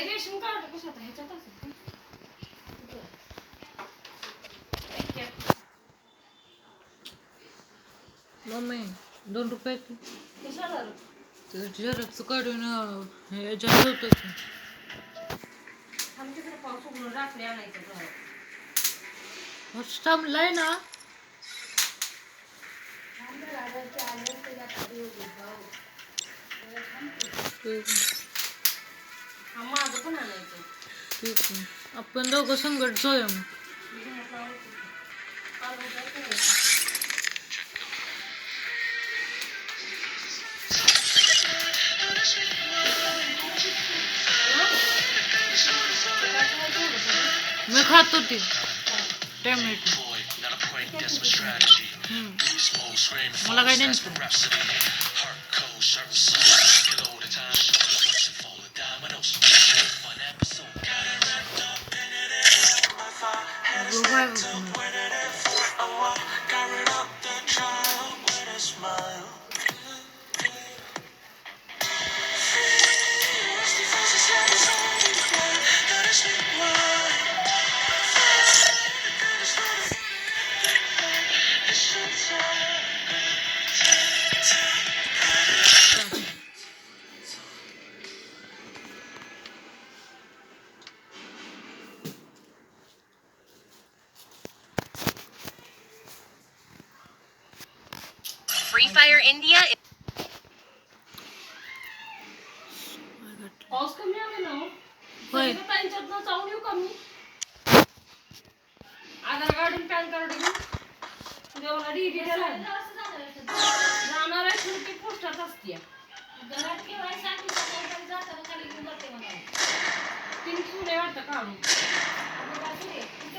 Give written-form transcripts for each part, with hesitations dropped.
Ration card कशात ह्याच्यात असेल मम्मी 2 रुपये कशाला झेरॉक्स काढून ह्याच्यात होतं की आमच्याकडे पाऊस उघडून रात्री आणायचं थांबलाय ना हा माझं पण आणायचं ठीक आहे आपण दोघं संकट जाऊया मग मी खात होती टॅमॅटो मला काय टेन्शन Free Fire India. पाऊस कमी आला ना होय त्यांच्यातनं जाऊन येऊ कमी आधार कार्ड आणि पॅन कार्ड घेऊन जेवणा डीडी जाणार आहे शेवटी पोस्टात असते घरात ठेवायचं आणि सकाळी जाताना खाली घेऊन जाते मला 3 किलो वाटतं काढून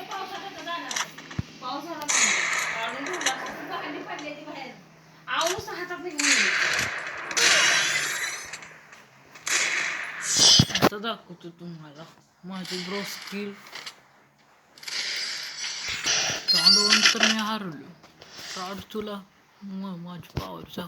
पावसाळ्यात जाणार पावसाळ्यात काढून ठेवला भांडी पडली ती बाहेर आऊस हातात घेऊन आता दाखवतो तुम्हाला माझी ब्रो स्किल तांडवून तर मी हारलो ताड तुला मग माझी पावरचा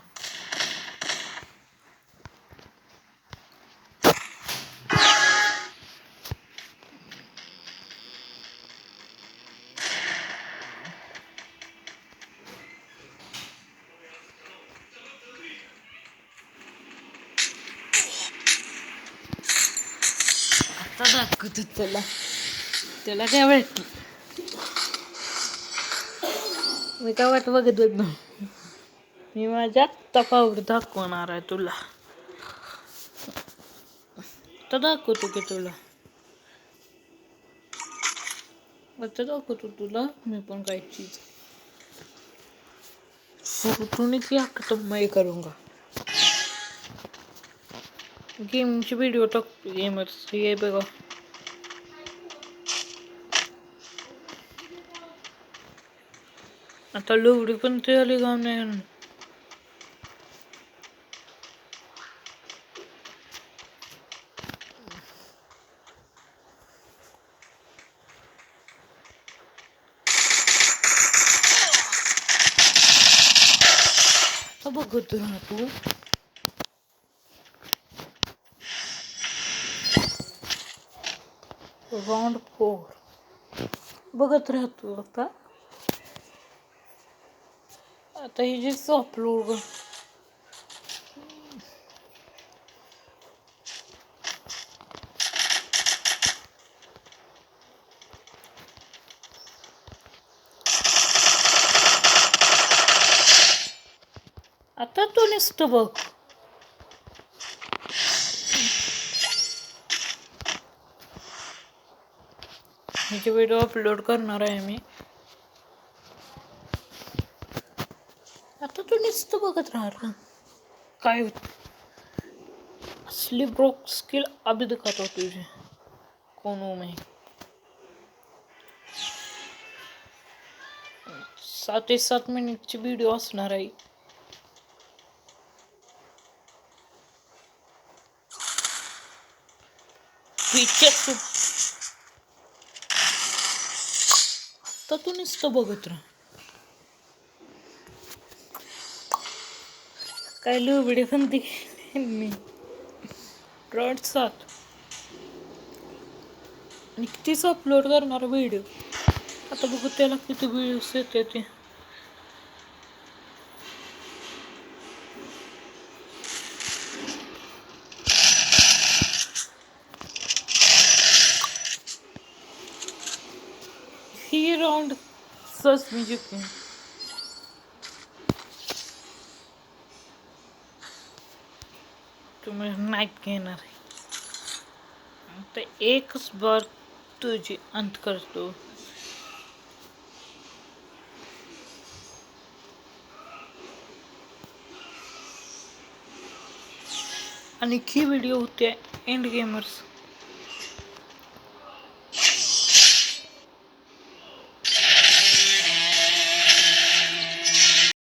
आता दाखवतो त्याला काय वाटलं मी काय वाट बघत होत ना मी माझ्या आत्ता पावर दाखवणार आहे तुला आता दाखवतो की तुला आता दाखवतो तुला मी पण काही चीज फुटून की खत्म मैं करूँगा गेमची व्हिडिओ टाकतो गेमर्स ये बघा आता लोवडी पण ते आली गाव नाही आता बघतो ना तू राउंड 4 बघत राहतो आता ही जी अपलोड आता तो नुसतं बघ ह्याची व्हिडिओ अपलोड करणार आहे मी आता तू नुसतं बघत राहणार ना काय असली ब्रोक स्किल अभी दिखाता तुझे कौन हूँ मैं 7 ते 7 मिनिटची व्हिडिओ असणार आहे तर तू नुसतं बघत राहा काय व्हिडिओ पण मी रॉड 7 आणि कितीच अपलोड करणार व्हिडिओ. आता बघू त्याला किती व्हिडिओज येते ते. ही राऊंड सच मी जिंकून. तुम्ही नाईट घेणार आहे. आता एकच बार तुझी अंत करतो. आणि ही व्हिडिओ होते एंड गेमर्स.